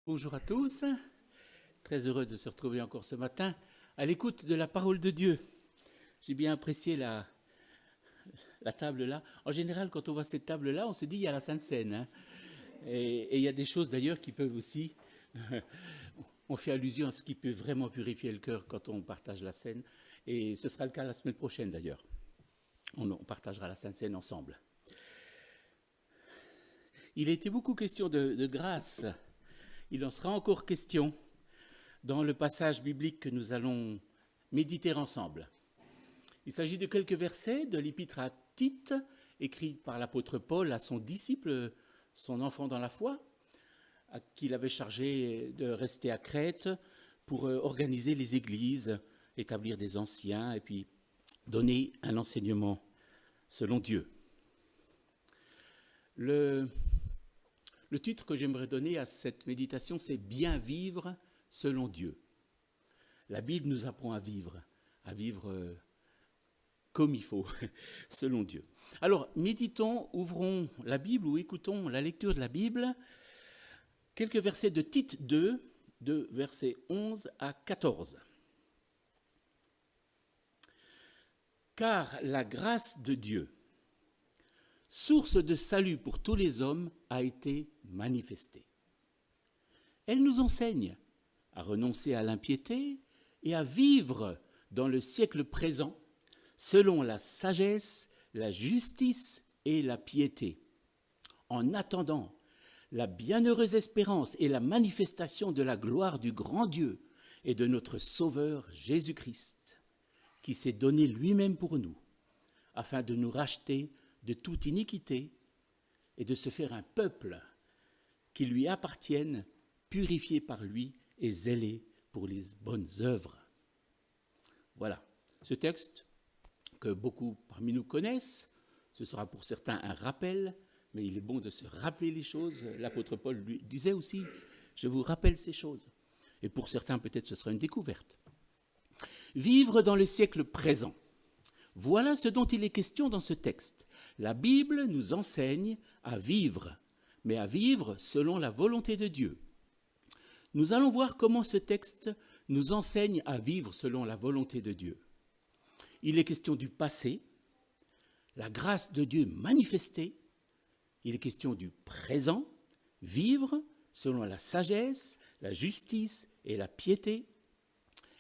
Bonjour à tous, très heureux de se retrouver encore ce matin à l'écoute de la parole de Dieu. J'ai bien apprécié la table là. En général, quand on voit cette table là, on se dit il y a la Sainte Seine. Hein. Et il y a des choses d'ailleurs qui peuvent aussi, on fait allusion à ce qui peut vraiment purifier le cœur quand on partage la Seine. Et ce sera le cas la semaine prochaine d'ailleurs. On partagera la Sainte Seine ensemble. Il a été beaucoup question de grâce. Il en sera encore question dans le passage biblique que nous allons méditer ensemble. Il s'agit de quelques versets de l'épître à Tite, écrit par l'apôtre Paul à son disciple, son enfant dans la foi, à qui il avait chargé de rester à Crète pour organiser les églises, établir des anciens et puis donner un enseignement selon Dieu. Le titre que j'aimerais donner à cette méditation, c'est « Bien vivre selon Dieu ». La Bible nous apprend à vivre comme il faut, selon Dieu. Alors, méditons, ouvrons la Bible ou écoutons la lecture de la Bible. Quelques versets de Tite 2, de versets 11 à 14. « Car la grâce de Dieu, source de salut pour tous les hommes, a été manifestée. Elle nous enseigne à renoncer à l'impiété et à vivre dans le siècle présent selon la sagesse, la justice et la piété, en attendant la bienheureuse espérance et la manifestation de la gloire du grand Dieu et de notre Sauveur Jésus-Christ, qui s'est donné lui-même pour nous, afin de nous racheter de toute iniquité et de se faire un peuple qui lui appartienne, purifié par lui et zélé pour les bonnes œuvres. » Voilà, ce texte que beaucoup parmi nous connaissent, ce sera pour certains un rappel, mais il est bon de se rappeler les choses. L'apôtre Paul lui disait aussi, je vous rappelle ces choses. Et pour certains, peut-être ce sera une découverte. Vivre dans le siècle présent. Voilà ce dont il est question dans ce texte. La Bible nous enseigne à vivre, mais à vivre selon la volonté de Dieu. Nous allons voir comment ce texte nous enseigne à vivre selon la volonté de Dieu. Il est question du passé, la grâce de Dieu manifestée. Il est question du présent, vivre selon la sagesse, la justice et la piété.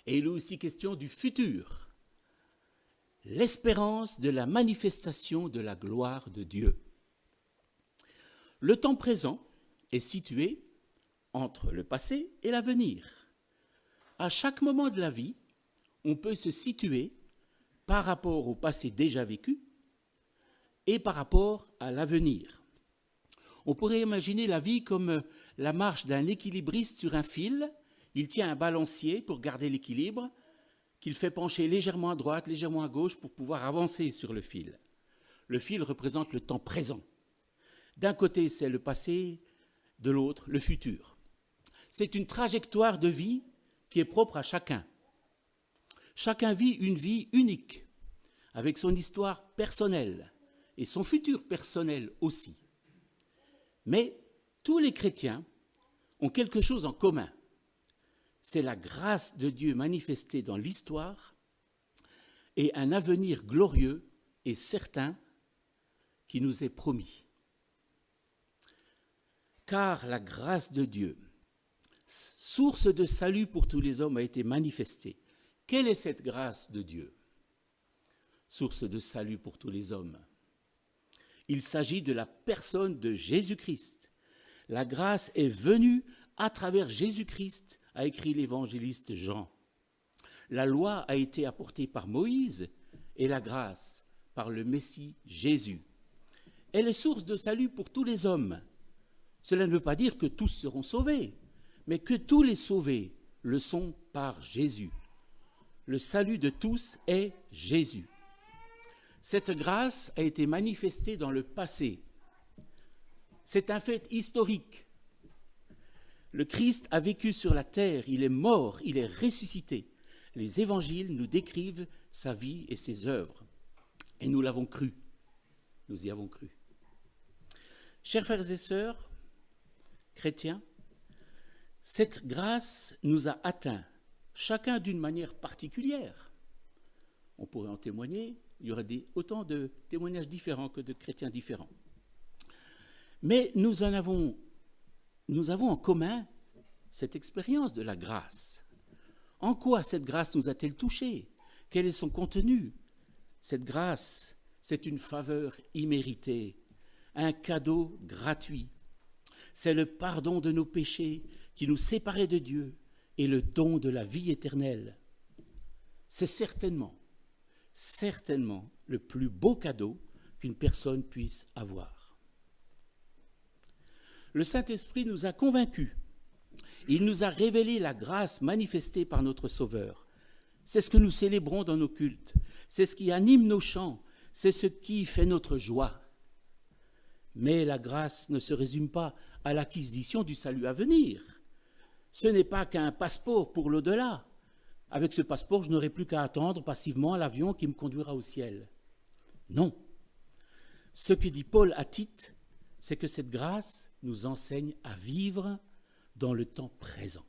Et il est aussi question du futur, l'espérance de la manifestation de la gloire de Dieu. Le temps présent est situé entre le passé et l'avenir. À chaque moment de la vie, on peut se situer par rapport au passé déjà vécu et par rapport à l'avenir. On pourrait imaginer la vie comme la marche d'un équilibriste sur un fil. Il tient un balancier pour garder l'équilibre, qu'il fait pencher légèrement à droite, légèrement à gauche pour pouvoir avancer sur le fil. Le fil représente le temps présent. D'un côté, c'est le passé, de l'autre, le futur. C'est une trajectoire de vie qui est propre à chacun. Chacun vit une vie unique, avec son histoire personnelle et son futur personnel aussi. Mais tous les chrétiens ont quelque chose en commun. C'est la grâce de Dieu manifestée dans l'histoire et un avenir glorieux et certain qui nous est promis. Car la grâce de Dieu, source de salut pour tous les hommes, a été manifestée. Quelle est cette grâce de Dieu? Source de salut pour tous les hommes. Il s'agit de la personne de Jésus-Christ. La grâce est venue à travers Jésus-Christ, a écrit l'évangéliste Jean. La loi a été apportée par Moïse et la grâce par le Messie Jésus. Elle est source de salut pour tous les hommes. Cela ne veut pas dire que tous seront sauvés, mais que tous les sauvés le sont par Jésus. Le salut de tous est Jésus. Cette grâce a été manifestée dans le passé. C'est un fait historique. Le Christ a vécu sur la terre, il est mort, il est ressuscité. Les évangiles nous décrivent sa vie et ses œuvres. Et nous l'avons cru. Nous y avons cru. Chers frères et sœurs, chrétiens, Cette grâce nous a atteints, chacun d'une manière particulière. On pourrait en témoigner, il y aurait autant de témoignages différents que de chrétiens différents. Mais nous avons en commun cette expérience de la grâce. En quoi cette grâce nous a-t-elle touchés? Quel est son contenu? Cette grâce, c'est une faveur imméritée, un cadeau gratuit. C'est le pardon de nos péchés qui nous séparait de Dieu et le don de la vie éternelle. C'est certainement le plus beau cadeau qu'une personne puisse avoir. Le Saint-Esprit nous a convaincus. Il nous a révélé la grâce manifestée par notre Sauveur. C'est ce que nous célébrons dans nos cultes. C'est ce qui anime nos chants. C'est ce qui fait notre joie. Mais la grâce ne se résume pas à l'acquisition du salut à venir. Ce n'est pas qu'un passeport pour l'au-delà. Avec ce passeport, je n'aurai plus qu'à attendre passivement l'avion qui me conduira au ciel. Non. Ce que dit Paul à Tite, c'est que cette grâce nous enseigne à vivre dans le temps présent.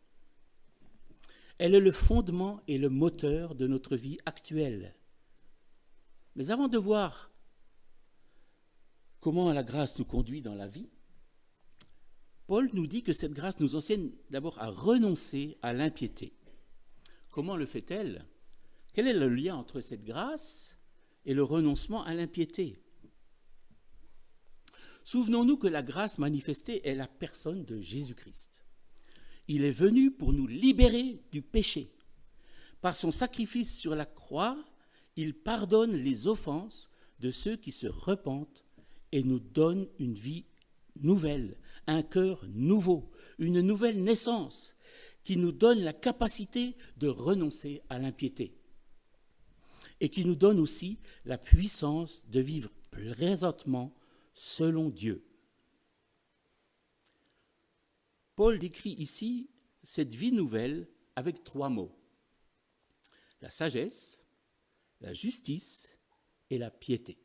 Elle est le fondement et le moteur de notre vie actuelle. Mais avant de voir comment la grâce nous conduit dans la vie, Paul nous dit que cette grâce nous enseigne d'abord à renoncer à l'impiété. Comment le fait-elle? Quel est le lien entre cette grâce et le renoncement à l'impiété? Souvenons-nous que la grâce manifestée est la personne de Jésus-Christ. Il est venu pour nous libérer du péché. Par son sacrifice sur la croix, il pardonne les offenses de ceux qui se repentent et nous donne une vie nouvelle, un cœur nouveau, une nouvelle naissance qui nous donne la capacité de renoncer à l'impiété et qui nous donne aussi la puissance de vivre présentement selon Dieu. Paul décrit ici cette vie nouvelle avec 3 mots: la sagesse, la justice et la piété.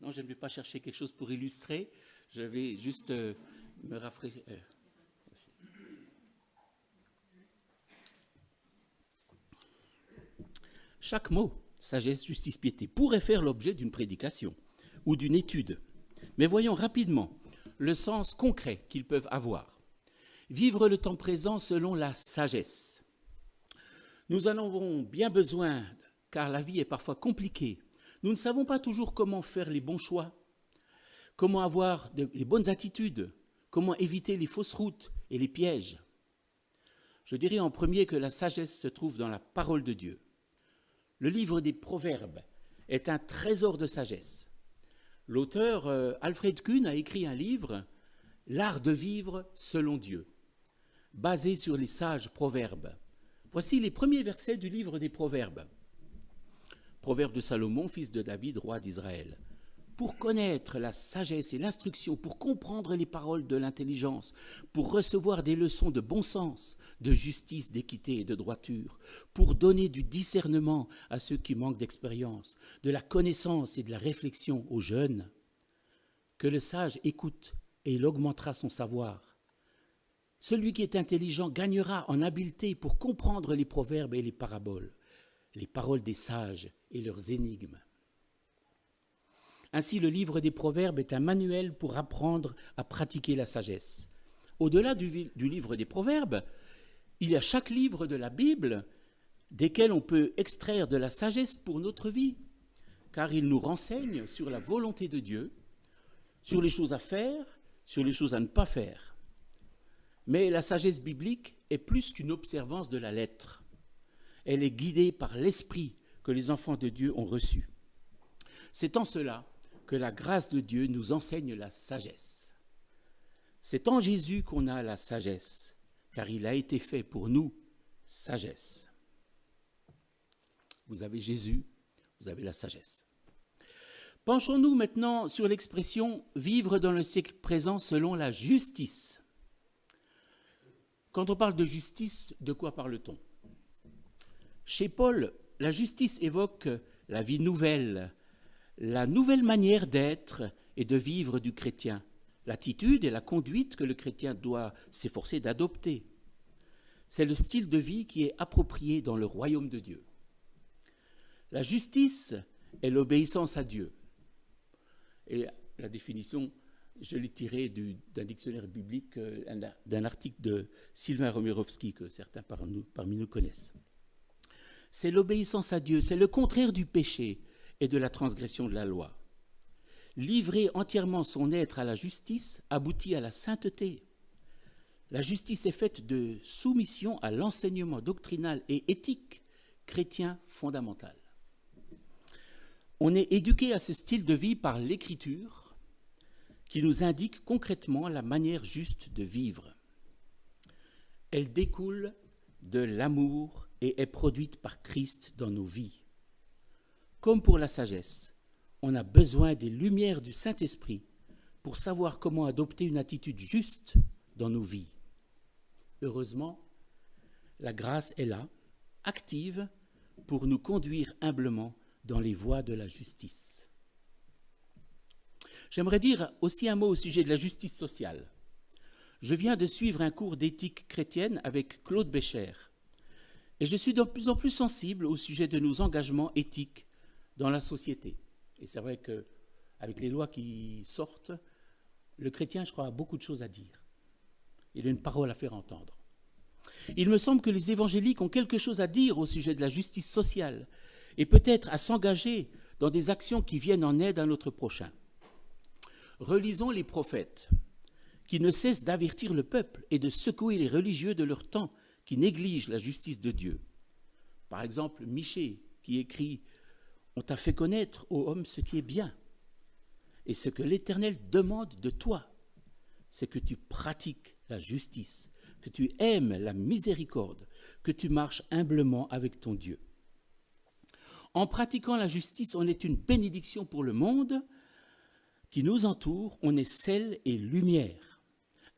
Non, je ne vais pas chercher quelque chose pour illustrer, je vais juste me rafraîchir. Chaque mot, sagesse, justice, piété, pourrait faire l'objet d'une prédication ou d'une étude. Mais voyons rapidement le sens concret qu'ils peuvent avoir. Vivre le temps présent selon la sagesse. Nous en avons bien besoin, car la vie est parfois compliquée. Nous ne savons pas toujours comment faire les bons choix, comment avoir les bonnes attitudes, comment éviter les fausses routes et les pièges. Je dirais en premier que la sagesse se trouve dans la parole de Dieu. Le livre des Proverbes est un trésor de sagesse. L'auteur Alfred Kuhn a écrit un livre, L'art de vivre selon Dieu, basé sur les sages proverbes. Voici les premiers versets du livre des Proverbes. Proverbe de Salomon, fils de David, roi d'Israël. Pour connaître la sagesse et l'instruction, pour comprendre les paroles de l'intelligence, pour recevoir des leçons de bon sens, de justice, d'équité et de droiture, pour donner du discernement à ceux qui manquent d'expérience, de la connaissance et de la réflexion aux jeunes. Que le sage écoute et il augmentera son savoir. Celui qui est intelligent gagnera en habileté pour comprendre les proverbes et les paraboles, les paroles des sages et leurs énigmes. Ainsi, le livre des Proverbes est un manuel pour apprendre à pratiquer la sagesse. Au-delà du livre des Proverbes, il y a chaque livre de la Bible desquels on peut extraire de la sagesse pour notre vie, car il nous renseigne sur la volonté de Dieu, sur les choses à faire, sur les choses à ne pas faire. Mais la sagesse biblique est plus qu'une observance de la lettre. Elle est guidée par l'esprit que les enfants de Dieu ont reçu. C'est en cela que la grâce de Dieu nous enseigne la sagesse. C'est en Jésus qu'on a la sagesse, car il a été fait pour nous sagesse. Vous avez Jésus, vous avez la sagesse. Penchons-nous maintenant sur l'expression « vivre dans le siècle présent selon la justice ». Quand on parle de justice, de quoi parle-t-on? Chez Paul, la justice évoque la vie nouvelle, la nouvelle manière d'être et de vivre du chrétien, l'attitude et la conduite que le chrétien doit s'efforcer d'adopter. C'est le style de vie qui est approprié dans le royaume de Dieu. La justice est l'obéissance à Dieu. Et la définition, je l'ai tirée d'un dictionnaire biblique, d'un article de Sylvain Romerovski, que certains parmi nous connaissent. C'est l'obéissance à Dieu, c'est le contraire du péché et de la transgression de la loi. Livrer entièrement son être à la justice aboutit à la sainteté. La justice est faite de soumission à l'enseignement doctrinal et éthique chrétien fondamental. On est éduqué à ce style de vie par l'Écriture qui nous indique concrètement la manière juste de vivre. Elle découle de l'amour et est produite par Christ dans nos vies. Comme pour la sagesse, on a besoin des lumières du Saint-Esprit pour savoir comment adopter une attitude juste dans nos vies. Heureusement, la grâce est là, active, pour nous conduire humblement dans les voies de la justice. J'aimerais dire aussi un mot au sujet de la justice sociale. Je viens de suivre un cours d'éthique chrétienne avec Claude Bécher, et je suis de plus en plus sensible au sujet de nos engagements éthiques dans la société. Et c'est vrai qu'avec les lois qui sortent, le chrétien, je crois, a beaucoup de choses à dire. Il a une parole à faire entendre. Il me semble que les évangéliques ont quelque chose à dire au sujet de la justice sociale et peut-être à s'engager dans des actions qui viennent en aide à notre prochain. Relisons les prophètes qui ne cessent d'avertir le peuple et de secouer les religieux de leur temps qui négligent la justice de Dieu. Par exemple, Michée qui écrit « On t'a fait connaître, ô homme, ce qui est bien. Et ce que l'Éternel demande de toi, c'est que tu pratiques la justice, que tu aimes la miséricorde, que tu marches humblement avec ton Dieu. » En pratiquant la justice, on est une bénédiction pour le monde qui nous entoure, on est sel et lumière.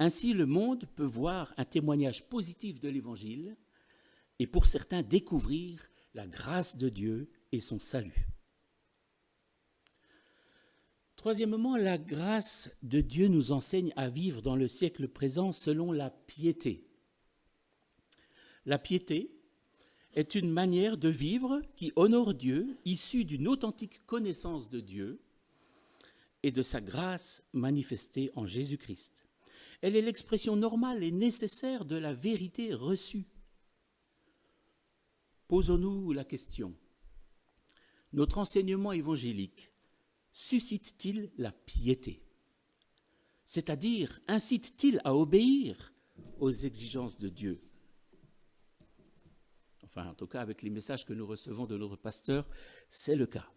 Ainsi, le monde peut voir un témoignage positif de l'Évangile et pour certains découvrir la grâce de Dieu et son salut. Troisièmement, la grâce de Dieu nous enseigne à vivre dans le siècle présent selon la piété. La piété est une manière de vivre qui honore Dieu, issue d'une authentique connaissance de Dieu et de sa grâce manifestée en Jésus-Christ. Elle est l'expression normale et nécessaire de la vérité reçue. Posons-nous la question. Notre enseignement évangélique suscite-t-il la piété? C'est-à-dire, incite-t-il à obéir aux exigences de Dieu? Enfin, en tout cas, avec les messages que nous recevons de notre pasteur, c'est le cas.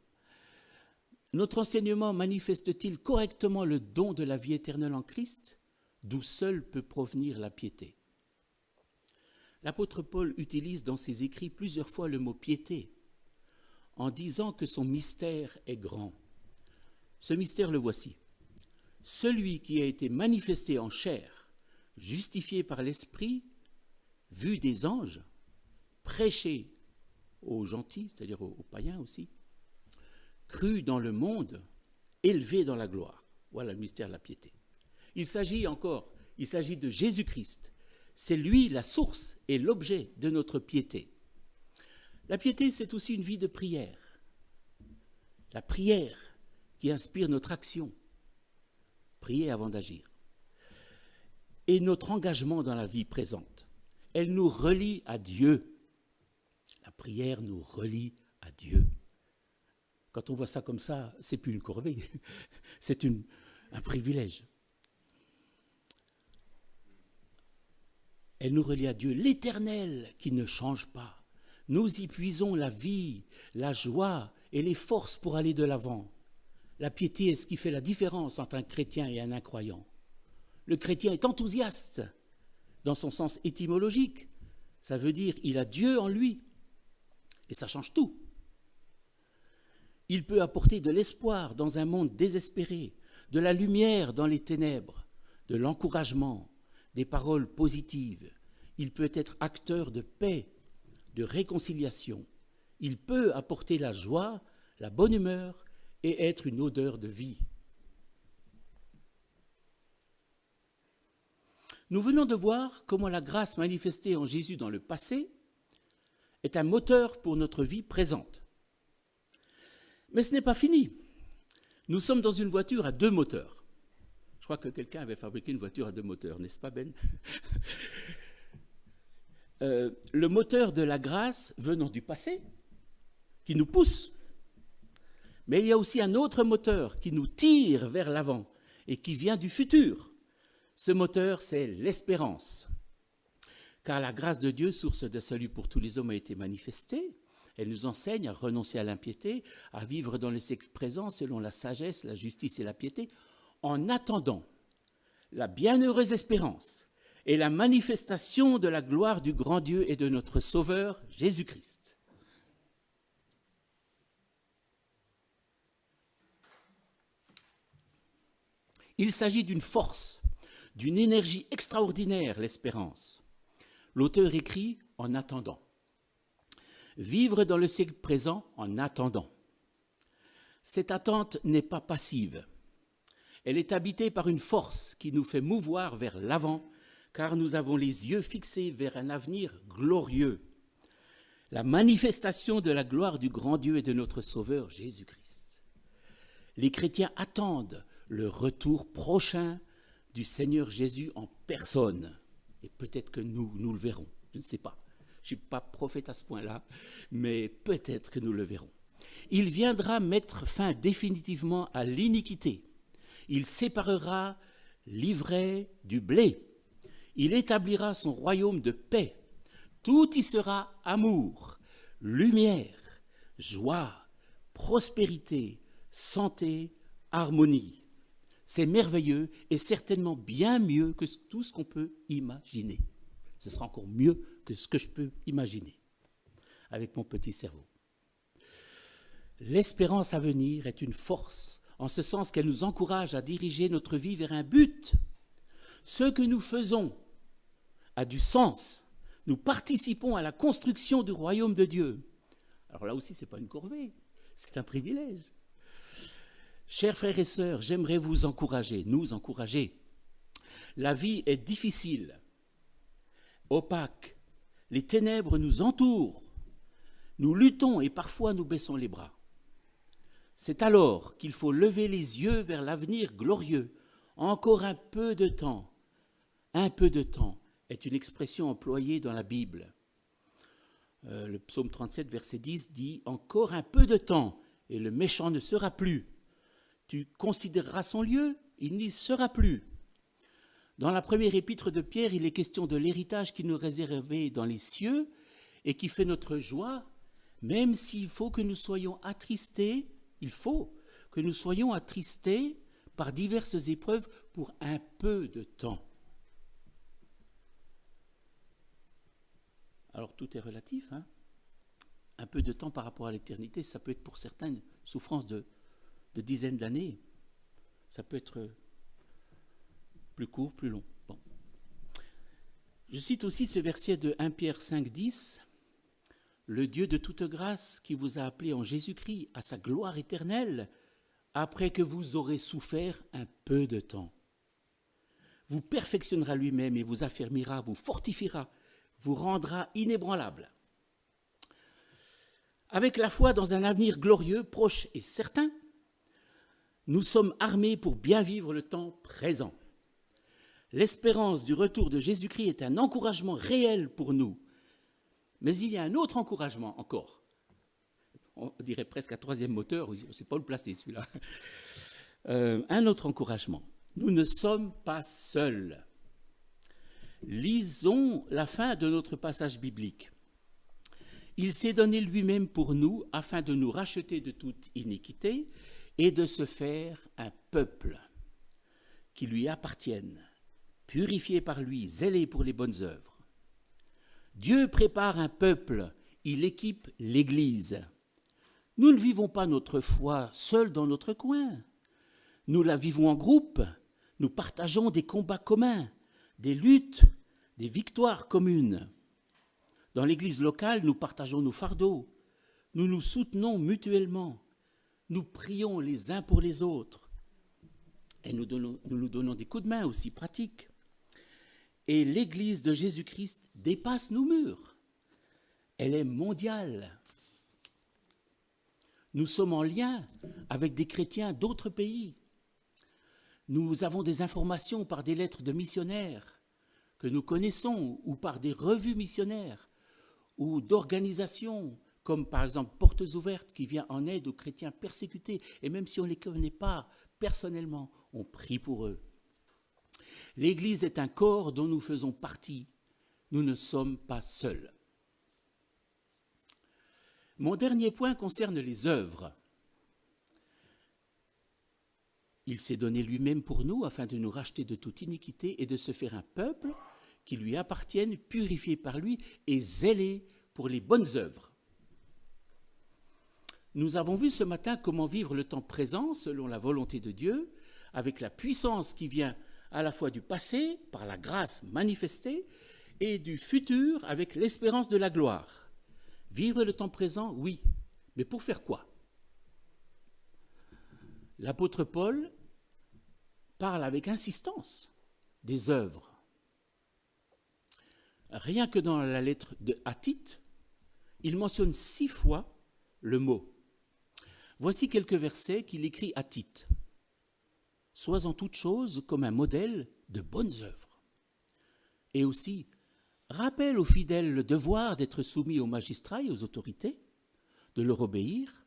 Notre enseignement manifeste-t-il correctement le don de la vie éternelle en Christ, d'où seule peut provenir la piété? L'apôtre Paul utilise dans ses écrits plusieurs fois le mot piété, en disant que son mystère est grand. Ce mystère, le voici. Celui qui a été manifesté en chair, justifié par l'Esprit, vu des anges, prêché aux gentils, c'est-à-dire aux païens aussi, cru dans le monde, élevé dans la gloire. Voilà le mystère de la piété. Il s'agit de Jésus-Christ. C'est lui la source et l'objet de notre piété. La piété, c'est aussi une vie de prière. La prière qui inspire notre action. Prier avant d'agir. Et notre engagement dans la vie présente. Elle nous relie à Dieu. La prière nous relie à Dieu. Quand on voit ça comme ça, c'est plus une corvée, c'est un privilège. Elle nous relie à Dieu, l'Éternel qui ne change pas. Nous y puisons la vie, la joie et les forces pour aller de l'avant. La piété est ce qui fait la différence entre un chrétien et un incroyant. Le chrétien est enthousiaste dans son sens étymologique. Ça veut dire il a Dieu en lui. Et ça change tout. Il peut apporter de l'espoir dans un monde désespéré, de la lumière dans les ténèbres, de l'encouragement, des paroles positives. Il peut être acteur de paix, de réconciliation. Il peut apporter la joie, la bonne humeur et être une odeur de vie. Nous venons de voir comment la grâce manifestée en Jésus dans le passé est un moteur pour notre vie présente. Mais ce n'est pas fini. Nous sommes dans une voiture à 2 moteurs. Je crois que quelqu'un avait fabriqué une voiture à 2 moteurs, n'est-ce pas Ben? Le moteur de la grâce venant du passé, qui nous pousse. Mais il y a aussi un autre moteur qui nous tire vers l'avant et qui vient du futur. Ce moteur, c'est l'espérance. Car la grâce de Dieu, source de salut pour tous les hommes, a été manifestée. Elle nous enseigne à renoncer à l'impiété, à vivre dans le siècle présent selon la sagesse, la justice et la piété, en attendant la bienheureuse espérance et la manifestation de la gloire du grand Dieu et de notre Sauveur, Jésus-Christ. Il s'agit d'une force, d'une énergie extraordinaire, l'espérance. L'auteur écrit « en attendant ». Vivre dans le siècle présent en attendant. Cette attente n'est pas passive. Elle est habitée par une force qui nous fait mouvoir vers l'avant, car nous avons les yeux fixés vers un avenir glorieux. La manifestation de la gloire du grand Dieu et de notre Sauveur Jésus-Christ. Les chrétiens attendent le retour prochain du Seigneur Jésus en personne. Et peut-être que nous le verrons, je ne sais pas. Je ne suis pas prophète à ce point-là, mais peut-être que nous le verrons. Il viendra mettre fin définitivement à l'iniquité. Il séparera l'ivraie du blé. Il établira son royaume de paix. Tout y sera amour, lumière, joie, prospérité, santé, harmonie. C'est merveilleux et certainement bien mieux que tout ce qu'on peut imaginer. Ce sera encore mieux que ce que je peux imaginer avec mon petit cerveau. L'espérance à venir est une force, en ce sens qu'elle nous encourage à diriger notre vie vers un but. Ce que nous faisons a du sens. Nous participons à la construction du royaume de Dieu. Alors là aussi, ce n'est pas une corvée, c'est un privilège. Chers frères et sœurs, j'aimerais vous encourager, nous encourager. La vie est difficile, opaque. Les ténèbres nous entourent. Nous luttons et parfois nous baissons les bras. C'est alors qu'il faut lever les yeux vers l'avenir glorieux. Encore un peu de temps. Un peu de temps est une expression employée dans la Bible. Le psaume 37, verset 10 dit « Encore un peu de temps, et le méchant ne sera plus. Tu considéreras son lieu, il n'y sera plus. » Dans la première épître de Pierre, il est question de l'héritage qui nous est réservé dans les cieux et qui fait notre joie, même s'il faut que nous soyons attristés, par diverses épreuves pour un peu de temps. Alors tout est relatif, hein ? Un peu de temps par rapport à l'éternité, ça peut être pour certains une souffrance de dizaines d'années. Ça peut être plus court, plus long. Bon. Je cite aussi ce verset de 1 Pierre 5, 10. « Le Dieu de toute grâce qui vous a appelé en Jésus-Christ à sa gloire éternelle, après que vous aurez souffert un peu de temps, vous perfectionnera lui-même et vous affermira, vous fortifiera, vous rendra inébranlable. » Avec la foi dans un avenir glorieux, proche et certain, nous sommes armés pour bien vivre le temps présent. L'espérance du retour de Jésus-Christ est un encouragement réel pour nous. Mais il y a un autre encouragement encore. On dirait presque un troisième moteur, je ne sais pas où le placer celui-là. Un autre encouragement. Nous ne sommes pas seuls. Lisons la fin de notre passage biblique. Il s'est donné lui-même pour nous afin de nous racheter de toute iniquité et de se faire un peuple qui lui appartienne, purifié par lui, zélé pour les bonnes œuvres. Dieu prépare un peuple, il équipe l'Église. Nous ne vivons pas notre foi seuls dans notre coin. Nous la vivons en groupe, nous partageons des combats communs, des luttes, des victoires communes. Dans l'Église locale, nous partageons nos fardeaux, nous nous soutenons mutuellement, nous prions les uns pour les autres et nous nous donnons des coups de main aussi pratiques. Et l'Église de Jésus-Christ dépasse nos murs. Elle est mondiale. Nous sommes en lien avec des chrétiens d'autres pays. Nous avons des informations par des lettres de missionnaires que nous connaissons ou par des revues missionnaires ou d'organisations comme par exemple Portes Ouvertes qui vient en aide aux chrétiens persécutés. Et même si on ne les connaît pas personnellement, on prie pour eux. L'Église est un corps dont nous faisons partie. Nous ne sommes pas seuls. Mon dernier point concerne les œuvres. Il s'est donné lui-même pour nous afin de nous racheter de toute iniquité et de se faire un peuple qui lui appartienne, purifié par lui et zélé pour les bonnes œuvres. Nous avons vu ce matin comment vivre le temps présent selon la volonté de Dieu, avec la puissance qui vient à la fois du passé, par la grâce manifestée, et du futur, avec l'espérance de la gloire. Vivre le temps présent, oui, mais pour faire quoi? L'apôtre Paul parle avec insistance des œuvres. Rien que dans la lettre à Tite, il mentionne 6 fois le mot. Voici quelques versets qu'il écrit à Tite. « Sois en toutes choses comme un modèle de bonnes œuvres. » Et aussi, rappelle aux fidèles le devoir d'être soumis aux magistrats et aux autorités, de leur obéir.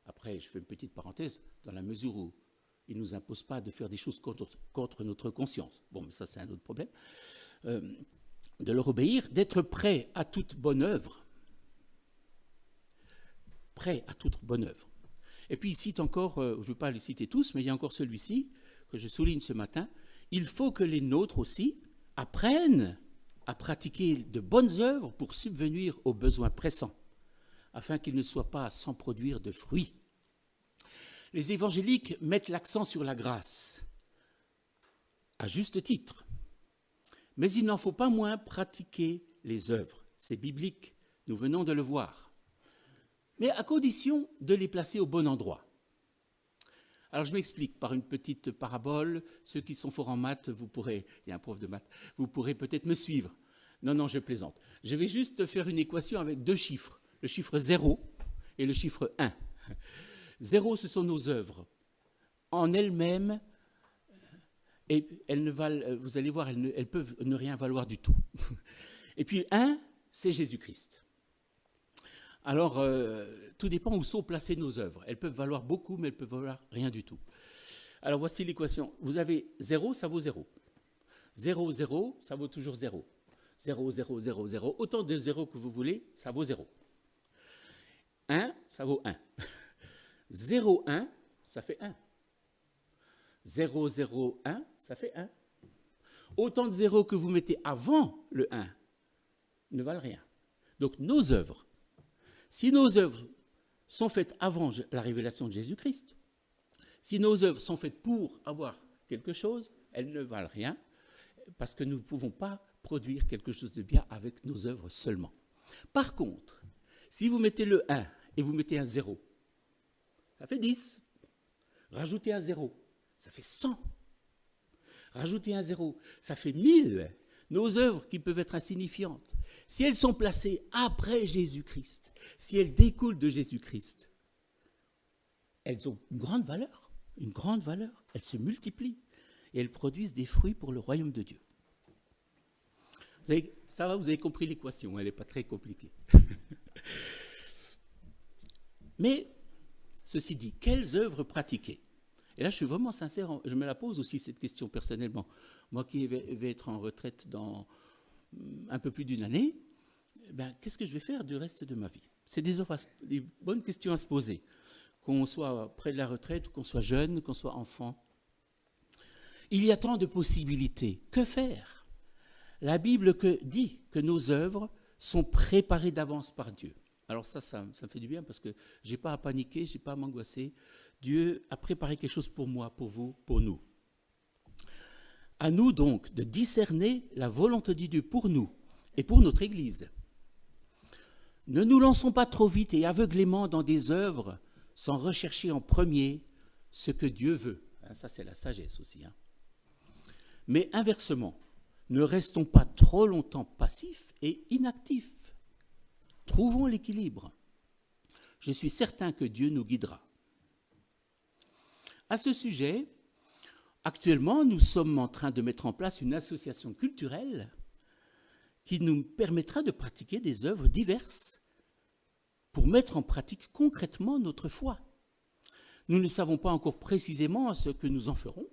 Après, je fais une petite parenthèse, dans la mesure où il ne nous impose pas de faire des choses contre notre conscience. Bon, mais ça, c'est un autre problème. De leur obéir, d'être prêt à toute bonne œuvre. Prêt à toute bonne œuvre. Et puis il cite encore, je ne vais pas les citer tous, mais il y a encore celui-ci que je souligne ce matin. Il faut que les nôtres aussi apprennent à pratiquer de bonnes œuvres pour subvenir aux besoins pressants, afin qu'ils ne soient pas sans produire de fruits. Les évangéliques mettent l'accent sur la grâce, à juste titre. Mais il n'en faut pas moins pratiquer les œuvres. C'est biblique, nous venons de le voir. Mais à condition de les placer au bon endroit. Alors je m'explique par une petite parabole. Ceux qui sont forts en maths, il y a un prof de maths, vous pourrez peut-être me suivre. Non, je plaisante. Je vais juste faire une équation avec 2 chiffres, le chiffre 0 et le chiffre 1. 0, ce sont nos œuvres. En elles-mêmes, et elles ne valent, vous allez voir, elles peuvent ne rien valoir du tout. Et puis 1, c'est Jésus-Christ. Alors, tout dépend où sont placées nos œuvres. Elles peuvent valoir beaucoup, mais elles peuvent valoir rien du tout. Alors, voici l'équation. Vous avez 0, ça vaut 0. 0, 0, ça vaut toujours 0. 0, 0, 0, 0. Autant de 0 que vous voulez, ça vaut 0. 1, ça vaut 1. 0, 1, ça fait 1. 0, 0, 1, ça fait 1. Autant de 0 que vous mettez avant le 1 ne valent rien. Donc, nos œuvres, si nos œuvres sont faites avant la révélation de Jésus-Christ, si nos œuvres sont faites pour avoir quelque chose, elles ne valent rien, parce que nous ne pouvons pas produire quelque chose de bien avec nos œuvres seulement. Par contre, si vous mettez le 1 et vous mettez un 0, ça fait 10. Rajoutez un 0, ça fait 100. Rajoutez un 0, ça fait 1000. Nos œuvres qui peuvent être insignifiantes, si elles sont placées après Jésus-Christ, si elles découlent de Jésus-Christ, elles ont une grande valeur, elles se multiplient et elles produisent des fruits pour le royaume de Dieu. Vous avez compris l'équation, elle n'est pas très compliquée. Mais, ceci dit, quelles œuvres pratiquer? Et là, je suis vraiment sincère, je me la pose aussi cette question personnellement. Moi qui vais être en retraite dans un peu plus d'1 année, qu'est-ce que je vais faire du reste de ma vie? C'est des bonnes questions à se poser, qu'on soit près de la retraite, qu'on soit jeune, qu'on soit enfant. Il y a tant de possibilités. Que faire? La Bible dit que nos œuvres sont préparées d'avance par Dieu. Alors ça me fait du bien parce que je n'ai pas à paniquer, je n'ai pas à m'angoisser. Dieu a préparé quelque chose pour moi, pour vous, pour nous. À nous donc de discerner la volonté de Dieu pour nous et pour notre Église. Ne nous lançons pas trop vite et aveuglément dans des œuvres sans rechercher en premier ce que Dieu veut. Ça, c'est la sagesse aussi. Mais inversement, Ne restons pas trop longtemps passifs et inactifs. Trouvons l'équilibre. Je suis certain que Dieu nous guidera. À ce sujet, actuellement, nous sommes en train de mettre en place une association culturelle qui nous permettra de pratiquer des œuvres diverses pour mettre en pratique concrètement notre foi. Nous ne savons pas encore précisément ce que nous en ferons,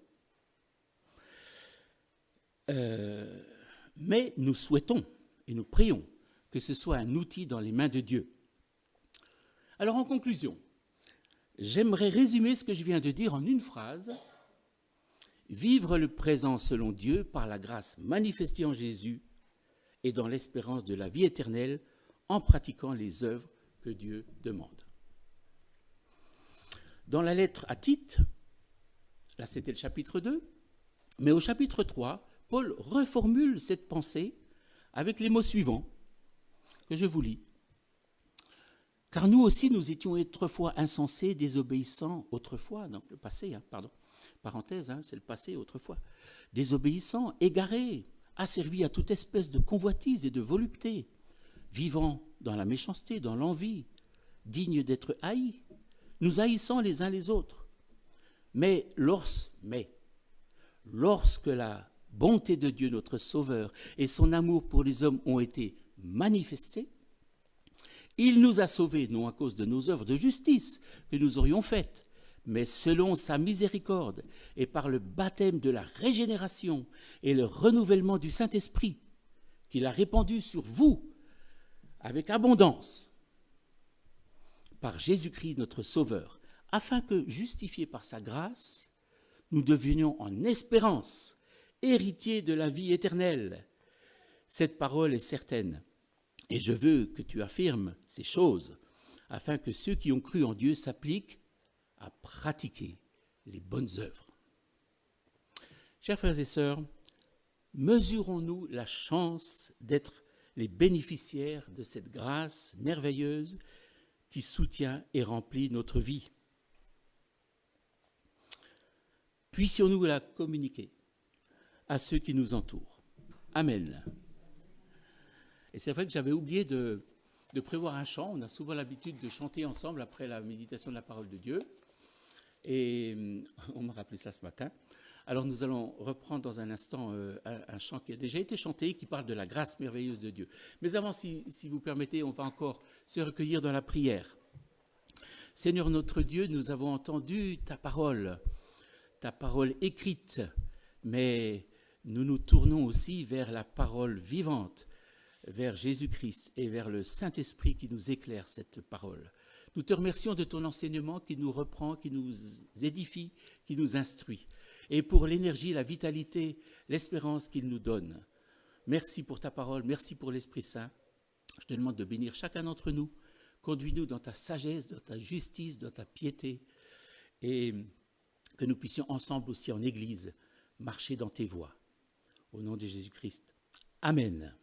mais nous souhaitons et nous prions que ce soit un outil dans les mains de Dieu. Alors en conclusion, j'aimerais résumer ce que je viens de dire en une phrase. Vivre le présent selon Dieu par la grâce manifestée en Jésus et dans l'espérance de la vie éternelle en pratiquant les œuvres que Dieu demande. Dans la lettre à Tite, là c'était le chapitre 2, mais au chapitre 3, Paul reformule cette pensée avec les mots suivants que je vous lis. « Car nous aussi, nous étions autrefois insensés, désobéissants, autrefois, donc le passé, parenthèse, c'est le passé autrefois, désobéissants, égarés, asservis à toute espèce de convoitise et de volupté, vivant dans la méchanceté, dans l'envie, dignes d'être haïs, nous haïssant les uns les autres. Mais lorsque la bonté de Dieu, notre Sauveur, et son amour pour les hommes ont été manifestés, il nous a sauvés, non à cause de nos œuvres de justice que nous aurions faites, mais selon sa miséricorde et par le baptême de la régénération et le renouvellement du Saint-Esprit, qu'il a répandu sur vous avec abondance, par Jésus-Christ notre Sauveur, afin que, justifiés par sa grâce, nous devenions en espérance héritiers de la vie éternelle. Cette parole est certaine, et je veux que tu affirmes ces choses, afin que ceux qui ont cru en Dieu s'appliquent à pratiquer les bonnes œuvres. Chers frères et sœurs, mesurons-nous la chance d'être les bénéficiaires de cette grâce merveilleuse qui soutient et remplit notre vie. Puissions-nous la communiquer à ceux qui nous entourent. Amen. Et c'est vrai que j'avais oublié de prévoir un chant. On a souvent l'habitude de chanter ensemble après la méditation de la parole de Dieu. Et on m'a rappelé ça ce matin. Alors nous allons reprendre dans un instant un chant qui a déjà été chanté, qui parle de la grâce merveilleuse de Dieu. Mais avant, si vous permettez, on va encore se recueillir dans la prière. Seigneur notre Dieu, nous avons entendu ta parole écrite, mais nous nous tournons aussi vers la parole vivante, vers Jésus-Christ et vers le Saint-Esprit qui nous éclaire cette parole. Nous te remercions de ton enseignement qui nous reprend, qui nous édifie, qui nous instruit. Et pour l'énergie, la vitalité, l'espérance qu'il nous donne. Merci pour ta parole, merci pour l'Esprit Saint. Je te demande de bénir chacun d'entre nous. Conduis-nous dans ta sagesse, dans ta justice, dans ta piété. Et que nous puissions ensemble aussi en Église marcher dans tes voies. Au nom de Jésus-Christ. Amen.